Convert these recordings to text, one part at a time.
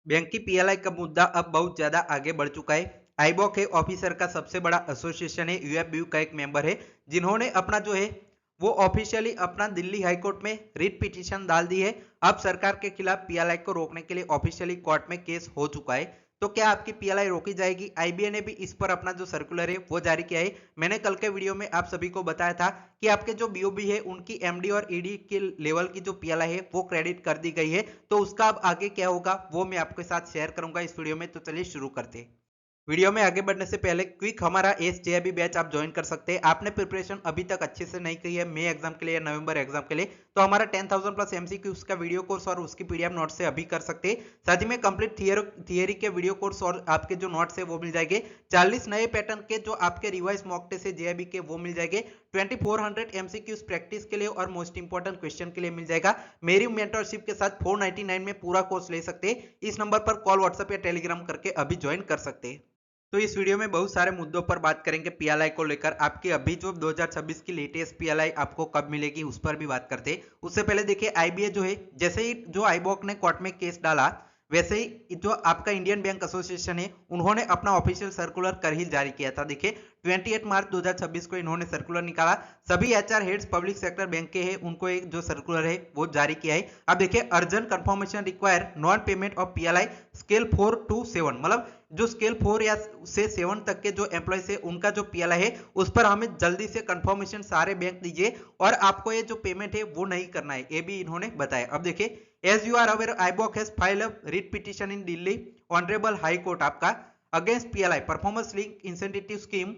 Bank की PLI का मुद्दा अब बहुत ज्यादा आगे बढ़ चुका है। आईबॉक है ऑफिसर का सबसे बड़ा एसोसिएशन है, यूएफबीयू का एक मेंबर है, जिन्होंने अपना जो है वो ऑफिशियली अपना दिल्ली हाई कोर्ट में रिट पिटीशन डाल दी है। अब सरकार के खिलाफ पीएलआई को रोकने के लिए ऑफिशियली कोर्ट में केस हो चुका है। तो क्या आपकी पीएलआई रोकी जाएगी? आईबीए ने भी इस पर अपना जो सर्कुलर है वो जारी किया है। मैंने कल के वीडियो में आप सभी को बताया था कि आपके जो बीओबी है उनकी एमडी और ईडी के लेवल की जो पीएलआई है वो क्रेडिट कर दी गई है। तो उसका अब आगे क्या होगा वो मैं आपके साथ शेयर करूंगा इस वीडियो में। तो चलिए शुरू करते हैं। वीडियो में आगे बढ़ने से पहले क्विक हमारा एसजेआईबी बैच आप ज्वाइन कर सकते हैं। आपने प्रिपरेशन अभी तक अच्छे से नहीं की है मई एग्जाम के लिए या नवंबर एग्जाम के लिए, तो हमारा 10,000 प्लस एमसीक्यूज का वीडियो कोर्स और उसकी पीडीएफ नोट से अभी कर सकते हैं। साथ ही में कंप्लीट थियरी के वीडियो कोर्स और आपके जो नोट्स है वो मिल जाएंगे। 40 नए पैटर्न के जो आपके रिवाइज मॉक टेस्ट है जेआईबी के वो मिल जाएंगे। 2400 एमसीक्यूज प्रैक्टिस के लिए और मोस्ट इंपॉर्टेंट क्वेश्चन के लिए मिल जाएगा। मेरी मेंटरशिप के साथ 499 में पूरा कोर्स ले सकते हैं। इस नंबर पर कॉल, व्हाट्सएप या टेलीग्राम करके अभी ज्वाइन कर सकते हैं। तो इस वीडियो में बहुत सारे मुद्दों पर बात करेंगे पीएलआई को लेकर। आपकी अभी जो 2026 की लेटेस्ट पीएलआई आपको कब मिलेगी उस पर भी बात करते हैं। उससे पहले देखिए आईबीए जो है, जैसे ही जो आईबॉक ने कोर्ट में केस डाला वैसे ही जो आपका इंडियन बैंक एसोसिएशन है उन्होंने अपना ऑफिशियल सर्कुलर कर ही जारी किया था। देखिए 28 मार्च 2026 को इन्होंने सर्कुलर निकाला। सभी HR heads public sector bank के हैं उनको एक जो सर्कुलर है वो जारी किया है। अब देखिए urgent confirmation require non payment of PLI scale 4 to 7, मतलब जो स्केल 4 या से 7 तक के जो एम्प्लॉयज है उनका जो पीएलआई है उस पर हमें जल्दी से कंफर्मेशन सारे बैंक दीजिए और आपको ये जो पेमेंट है वो नहीं करना है, ये भी इन्होंने बताया। अब देखिए as you are aware AIBOC has file a writ petition in Delhi honourable high court आपका against PLI performance link incentive scheme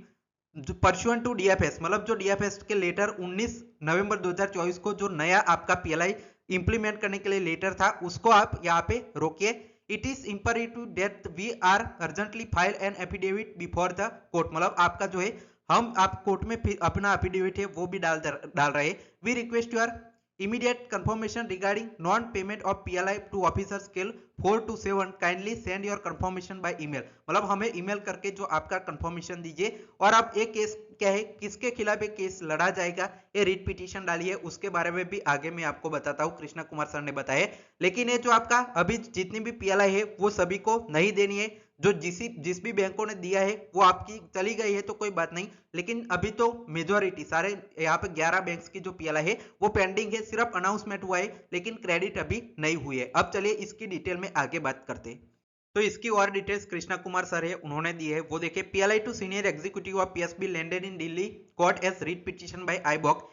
pursuant to DFS, मतलब जो डीएफएस के लेटर 19 नवंबर 2024 को जो नया आपका पीएलआई इंप्लीमेंट करने के लिए लेटर था उसको आप यहाँ पे रोकिए। It is imperative that we are urgently file an affidavit before the court, मतलब आपका जो है हम आप कोर्ट में अपना एफिडेविट है वो भी डाल रहे हैं। We request your immediate confirmation regarding non-payment of PLI to officer scale 4 to 7, kindly send your confirmation by email, मतलब हमें ईमेल करके जो आपका कंफर्मेशन दीजिए। और अब एक केस क्या है, किसके खिलाफ एक केस लड़ा जाएगा, ये रिट पिटीशन डाली है, उसके बारे में भी आगे मैं आपको बताता हूँ, कृष्णा कुमार सर ने बताया। लेकिन ये जो आपका अभी जितनी भी पीएलआई है वो सभी को नहीं देनी है। जो जिस भी बैंकों ने दिया है वो आपकी चली गई है तो कोई बात नहीं, लेकिन अभी तो मेजोरिटी सारे यहाँ पे 11 बैंक्स की जो पीएलआई है वो पेंडिंग है, सिर्फ अनाउंसमेंट हुआ है लेकिन क्रेडिट अभी नहीं हुई है। अब चलिए इसकी डिटेल में आगे बात करते हैं। तो इसकी और डिटेल्स कृष्णा कुमार सर है उन्होंने दी है, वो देखिए PLI to senior executive of PSB landed in Delhi court as writ petition by AIBOC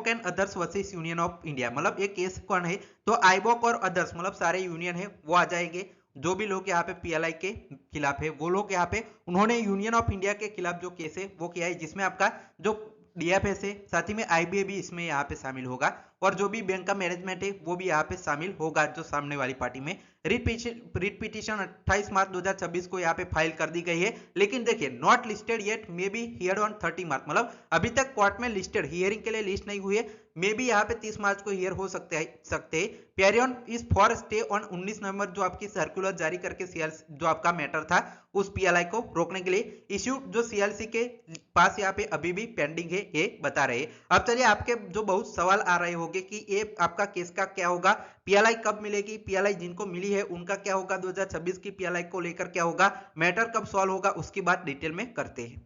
and others versus union of India, मतलब एक केस कौन है, तो आईबॉक और अदर्स मतलब सारे यूनियन है वो आ जाएंगे। जो भी लोग यहाँ पे पीएलआई के खिलाफ है वो लोग यहाँ पे उन्होंने यूनियन ऑफ इंडिया के खिलाफ जो केस है वो किया है, जिसमें आपका जो डीएफएस है साथ ही में आईबीए भी इसमें यहाँ पे शामिल होगा और जो भी बैंक का मैनेजमेंट है वो भी यहाँ पे शामिल होगा जो सामने वाली पार्टी में। रिट पिटीशन 28 मार्च 2026 को यहाँ पे फाइल कर दी गई है, लेकिन देखिए not listed yet, may be here on 30 मार्च, मतलब अभी तक कोर्ट में लिस्टेड हियरिंग के लिए लिस्ट नहीं हुई है, मे बी यहाँ पे 30 मार्च को हियर हो सकते हैं। पेरियन इज फॉर स्टे ऑन 19 नवंबर जो आपकी सर्कुलर जारी करके सीएलसी जो आपका मैटर था उस पीएलआई को रोकने के लिए इश्यू जो सीएलसी के पास यहाँ पे अभी भी पेंडिंग है ये बता रहे हैं। अब चलिए आपके जो बहुत सवाल आ रहे होंगे कि ये आपका केस का क्या होगा, पीएलआई कब मिलेगी, पीएलआई जिनको मिली है उनका क्या होगा, 2026 की पीएलआई को लेकर क्या होगा, मैटर कब सॉल्व होगा, उसकी बात डिटेल में करते हैं।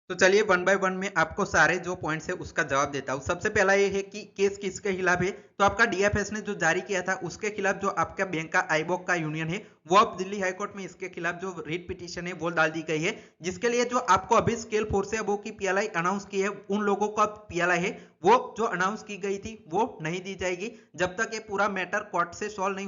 तो चलिए वन बाय वन में आपको सारे जो पॉइंट्स है उसका जवाब देता हूं। सबसे पहला ये है कि केस किसके खिलाफ है, तो आपका डीएफएस ने जो जारी किया था उसके खिलाफ जो आपका बैंक का आईबॉक का यूनियन है वो अब दिल्ली हाईकोर्ट में इसके खिलाफ जो रिट पिटीशन है वो डाल दी गई है, जिसके लिए जो आपको अभी स्केल 4 से अबव की पीएलआई अनाउंस की है उन लोगों को अब पीएलआई है वो जो अनाउंस की गई थी वो नहीं दी जाएगी जब तक ये पूरा मैटर कोर्ट से सॉल्व नहीं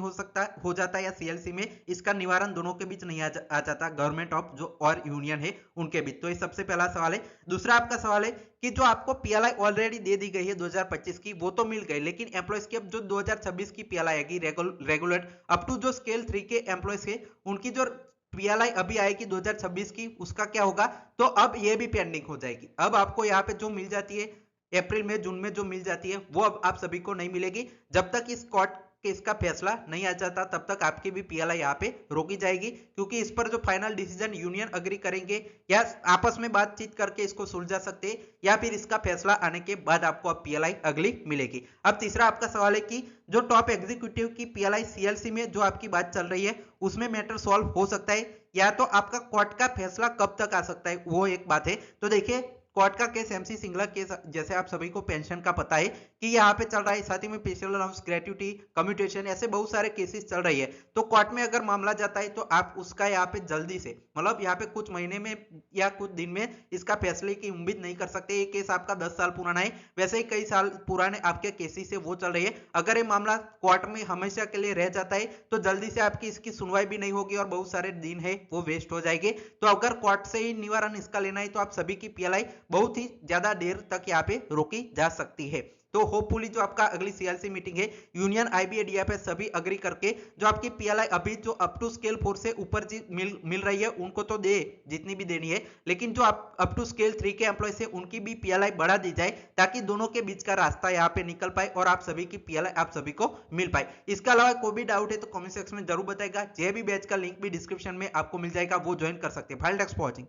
हो जाता या सीएलसी में इसका निवारण दोनों के बीच नहीं आ जाता, गवर्नमेंट ऑफ जो और यूनियन है उनके बीच। तो ये सबसे पहला सवाल है। दूसरा आपका सवाल है कि जो आपको पीएलआई ऑलरेडी दे दी गई है 2025 की वो तो मिल गई, लेकिन एम्प्लॉयज की अब जो 2026 की पीएलआई आएगी रेगुलर अप टू जो स्केल 3 के एम्प्लॉयज है उनकी जो पीएलआई अभी आएगी 2026 की उसका क्या होगा, तो अब ये भी पेंडिंग हो जाएगी। अब आपको यहाँ पे जो मिल जाती है अप्रैल में जून में जो मिल जाती है वो अब आप सभी को नहीं मिलेगी जब तक इस कोर्ट केस का फैसला नहीं आ जाता तब तक आपकी भी पीएलआई यहाँ पे रोकी जाएगी, क्योंकि इस पर जो फाइनल डिसीजन यूनियन अग्री करेंगे या आपस में बातचीत करके इसको सुलझा सकते हैं, या फिर इसका फैसला आने के बाद आपको अब पीएलआई अगली मिलेगी। अब तीसरा आपका सवाल है कि जो टॉप एग्जीक्यूटिव की पीएलआई सीएलसी में जो आपकी बात चल रही है उसमें मैटर सॉल्व हो सकता है या तो आपका कोर्ट का फैसला कब तक आ सकता है, वो एक बात है। तो देखिए कोर्ट का केस एमसी सिंगला केस जैसे आप सभी को पेंशन का पता है कि यहाँ पे चल रहा है, साथ ही में स्पेशल अलाउंस, ग्रेट्युटी, कम्यूटेशन, ऐसे बहुत सारे केसेस चल रही है। तो कोर्ट में अगर मामला जाता है तो आप उसका यहाँ पे जल्दी से मतलब यहाँ पे कुछ महीने में या कुछ दिन में इसका फैसले की उम्मीद नहीं कर सकते। ये केस आपका 10 साल पुराना है, वैसे ही कई साल पुराने आपके केसेस है वो चल रही है। अगर ये मामला कोर्ट में हमेशा के लिए रह जाता है तो जल्दी से आपकी इसकी सुनवाई भी नहीं होगी और बहुत सारे दिन है वो वेस्ट हो जाएंगे। तो अगर कोर्ट से ही निवारण इसका लेना है तो आप सभी की पीएलआई बहुत ही ज्यादा देर तक यहाँ पे रोकी जा सकती है। तो होपफुली जो आपका अगली सीएलसी मीटिंग है यूनियन आईबीए डीएफएस सभी अग्री करके जो आपकी पीएलआई अभी जो अप टू स्केल 4 से ऊपर मिल रही है उनको तो दे जितनी भी देनी है, लेकिन जो आप अप टू स्केल 3 के एम्प्लॉयज है उनकी भी पीएलआई बढ़ा दी जाए ताकि दोनों के बीच का रास्ता यहाँ पे निकल पाए और आप सभी की पीएलआई आप सभी को मिल पाए। इसके अलावा कोई भी डाउट है तो कमेंट सेक्शन में जरूर बताएगा। जे भी बैच का लिंक भी डिस्क्रिप्शन में आपको मिल जाएगा, वो ज्वाइन कर सकते हैं। File text watching.